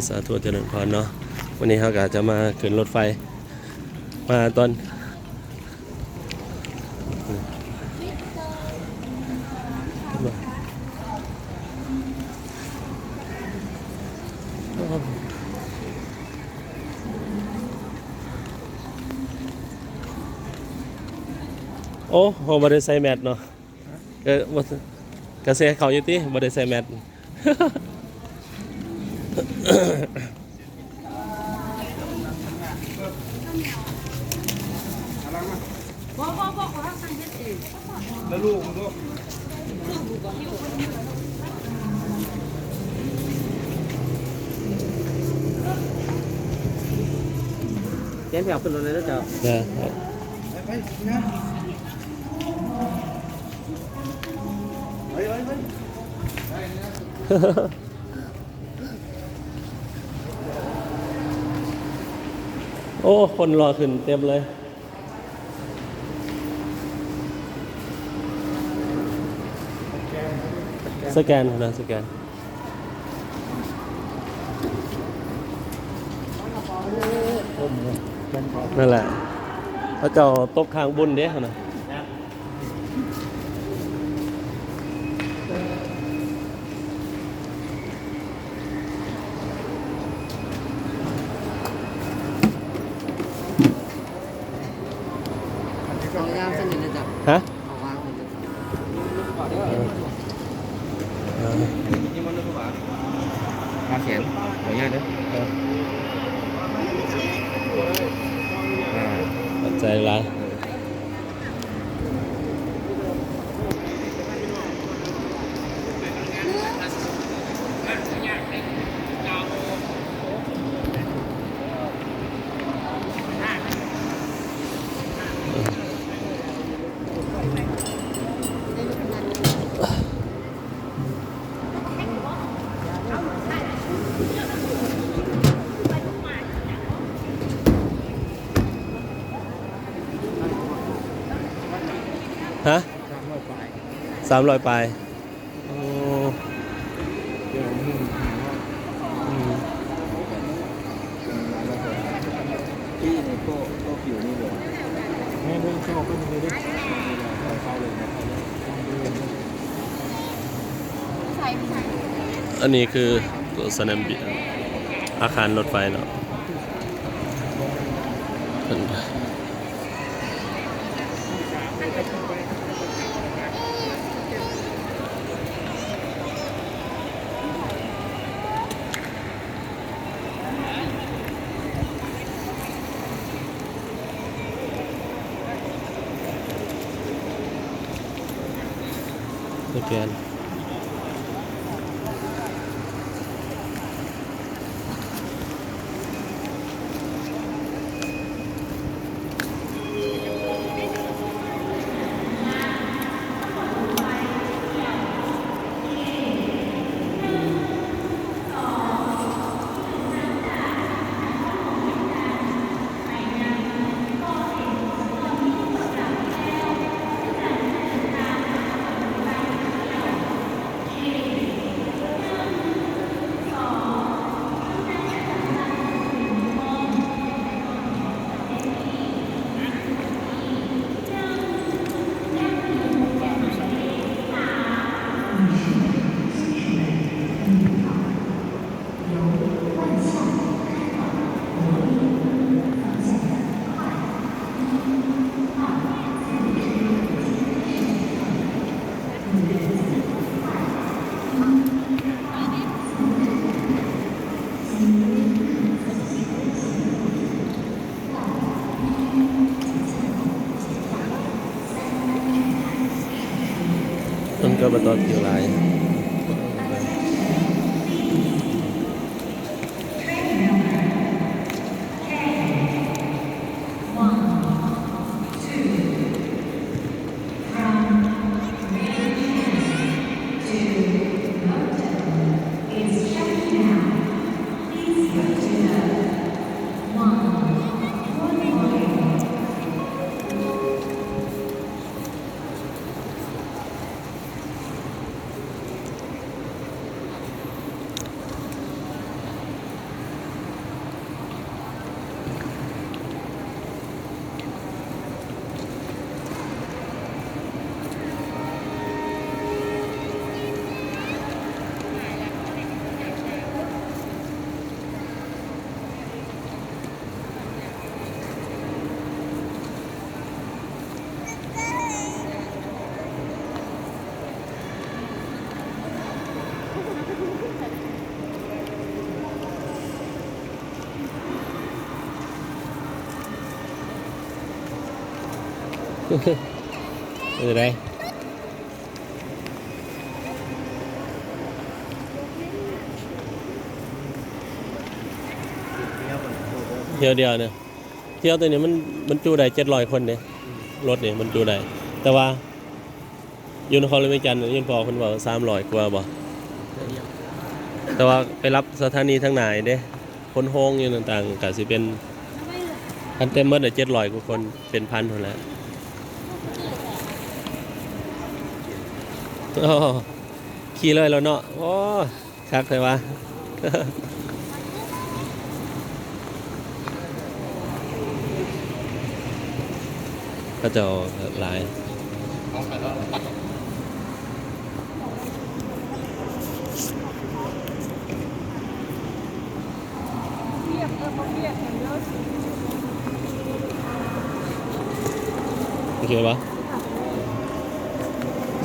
สาธุเจริญพรเนาะวันนี้เขาก็จะมาขึ้นรถไฟมาตอนโอ้โหบริษัทแมทเนาะบ่กระแสเขาอยู่ที่บริษัทแมทแล้วลูกมึงก็เจ๊นแถวขึ้นรถเลยแล้วเจ้าไปนะโอ้คนรอขึ้นเต็มเลยสแกนนะสแกนนั่นแหละพระเจ้าตบคางบุญเด้นะสองยามสนิทเลยจ้ะฮะเอาวางเลยมาเขียนขออนุญาตด้วยใจร้ายฮะ300 ปลายโอ้ที่ในโต๊ะผิวนี่เลยแม่เรื่องเข้าก็มีด้วยเข้าเลยนะอันนี้คือสนามบินอาคารรถไฟเนาะสแกนต้นก็มาต่อคิวไลน์ ไรเที่ยวเดียวเนี่ยเที่ยวตัวนี้มันจูได้700 คนเนี่ยรถเนี่ยมันจูได้แต่ว่ายูนครเลยไม่จันยูนพอคนบอก300 กว่าบ่แต่ว่าไปรับสถานีทั้งไหนเด้คนโฮงอยู่ต่างๆก็สิเป็นคันเต็มหมดเลย700 กว่าคนเป็นพันคนแล้วขี่เลยแล้วเนาะโอ้คักเลยวะก็จะหลายโอเคปะ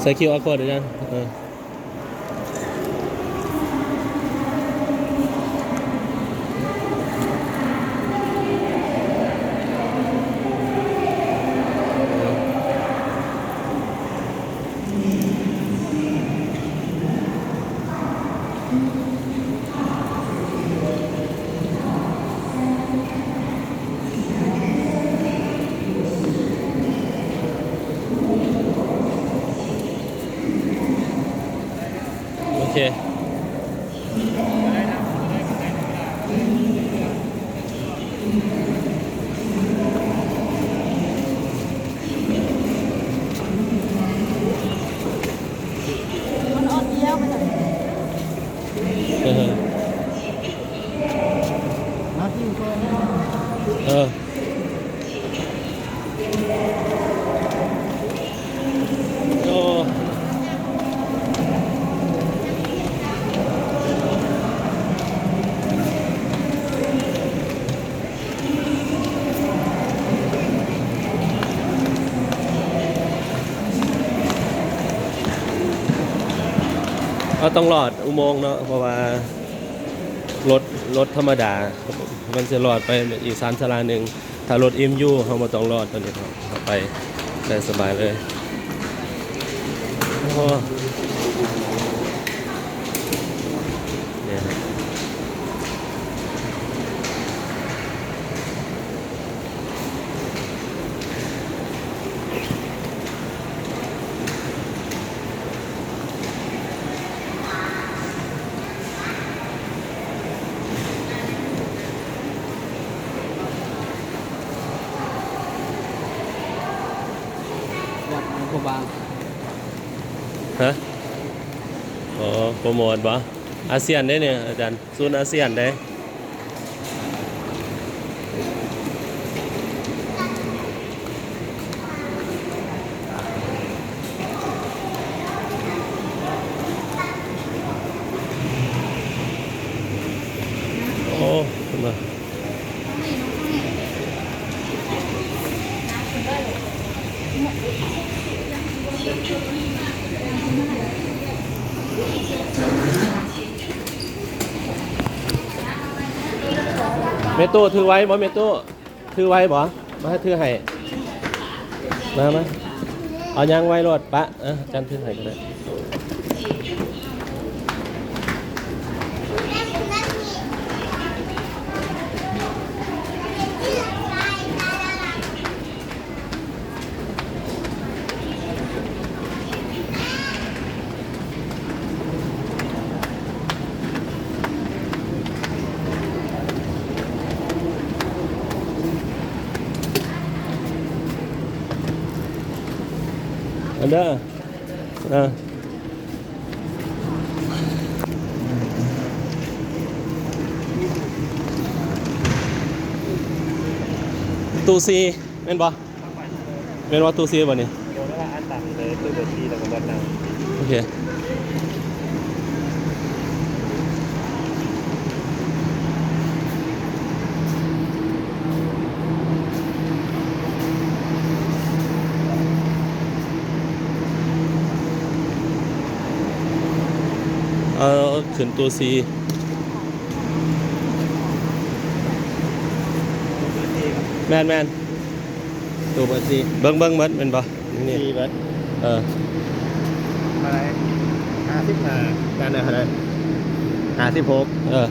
ใส่คิวอาร์โค้ดด้วยกันโอเคมันออนเดียวไปเลย มาที่ก็ โอ้เราต้องรอดอุโมงค์เนาะเพราะว่ารถธรรมดามันจะรอดไปอีก3 ศาลาหนึ่งถ้ารถMUเขามาต้องรอดตอนนี้เขาไปได้สบายเลยโอ้เนี่ย วัดหลวงพ่อบาง ฮะอ๋อโปรโมทบ่อาเซียนได้เนี่ยอาจารย์ศูนย์อาเซียนได้โอ้ขึ้นมาเมตู้ถือไว้บ่เมตู้ถือไว้บ่มาให้ถือให้มาเอายังไว้รถปะอาจารย์ถือให้ก็ได้อันเด้อตู้ซีแม่นบ่แม่นว่าตู้ซีบ่นี่ โยนว่าอันต่ำเลยตู้เบอร์ทีแล้วก็บอลนาง โอเคขึ้นตัวซีแมน ตู้เบอร์สี่เบิ้งเบิดเป็นปะนี่ 4เบิด เออ อะไร55กันอะไร56 เออ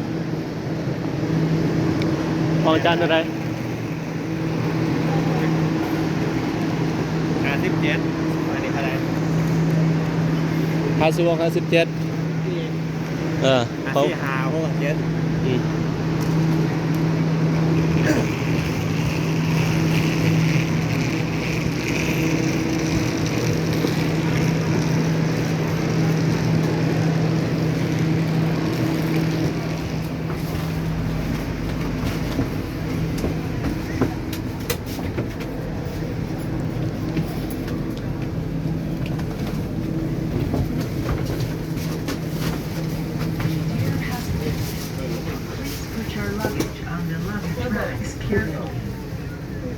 ของจานอะไร 57อันนี้เท่าไหร่ 56 57เออเขา 55 67 อืม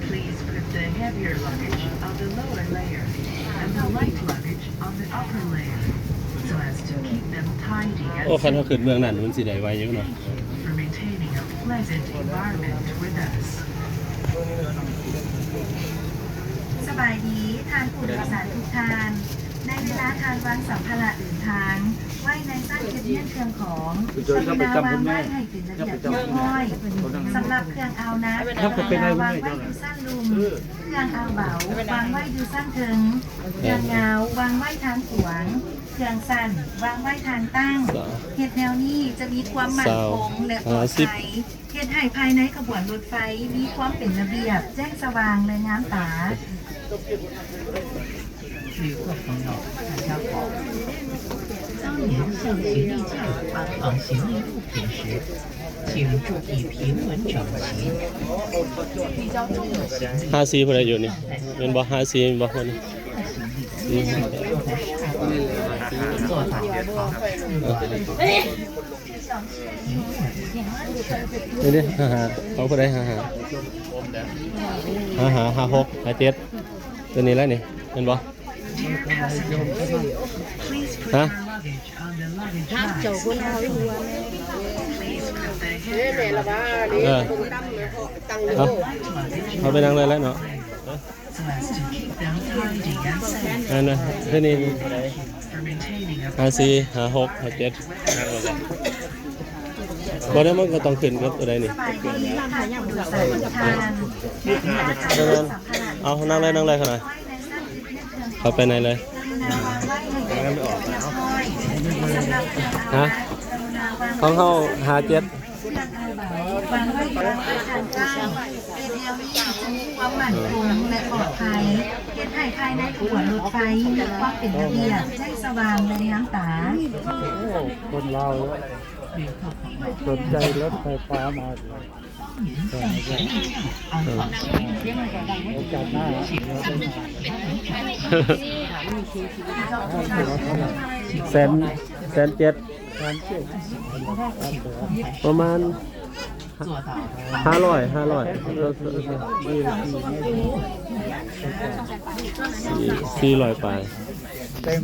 Please put the heavier luggage on the lower layer and the light luggage on the upper layer so as to keep them tidy โอ้ and คันเขาขึ้นเมืองนั้นมันสิได้ไวอยู่เนาะ for maintaining a pleasant environment with us. สบายดีทานผู้โดยสารทุกท่านในเวลาทานวางสัมภาระเดินทางไว้ในสั้นเก็บเงื่อนเครื่องของกรุณาวางไว้ให้เป็นระเบียบเรียบร้อยสำหรับเครื่องเอานะกรุณาวางไว้ดูสั้นลุมเครื่องเอาเบาวางไว้ดูสั้นถึงเครื่องเงาวางไว้ทางขวางเครื่องสั้นวางไว้ทางตั้งเหตุแนวนี้จะมีความมั่นคงและปลอดภัยเหตุให้ภายในขบวนรถไฟมีความเป็นระเบียบแจ้งสว่างและงามตา旅客朋友，大家好。当您向行李架安放行李物品时，请注意平稳整齐。比较重的行李54ผู้ใดอยู่นี่เป็นบ่54เป็นบ่คนนี้ 行李请坐在上座法越好， นี่ดิเขาผู้ใด56 57ตัวนี้แล้วนี่เป็นบ่ Dear passengers, please put Hả? your luggage on the luggage เจ้า rack. คนเอาอยู่ว่า Please put the heavier luggage เออ on เอา the light luggage เอาไปนั่งเลยแล้วเนาะ so as to keep them tidy and safe นั่นนะที่นี่ for maintaining a 54 56 57บ่ได้มันก็ต้องขึ้นกับตัวใดนี่ สบายดีทานผู้โดยสารทุกท่านในเวลาทานวางสัมภาระ เอานั่งเลยขนาด ไว้ในสั้นเก็บเงื่อนเครื่องของ เขาไปไหนเลย กรุณาวางไว้ให้เป็นระเบียบเรียบร้อยสำหรับเครื่องเอา ฮะ นะกรุณาวาง ของเขา57 เครื่องเอาเบาวางไว้ทางกลางเป็นแนวนี้จะมีความมั่นคงและปลอดภัยเฮ็ดให้ภายในขบวนรถไฟมีความเป็นระเบียบแจ้งสว่างและงามตา คนเราสนใจรถไฟฟ้ามาโอกาสหน้าแสนเจ็ดประมาณ500 400 ไป เต็ม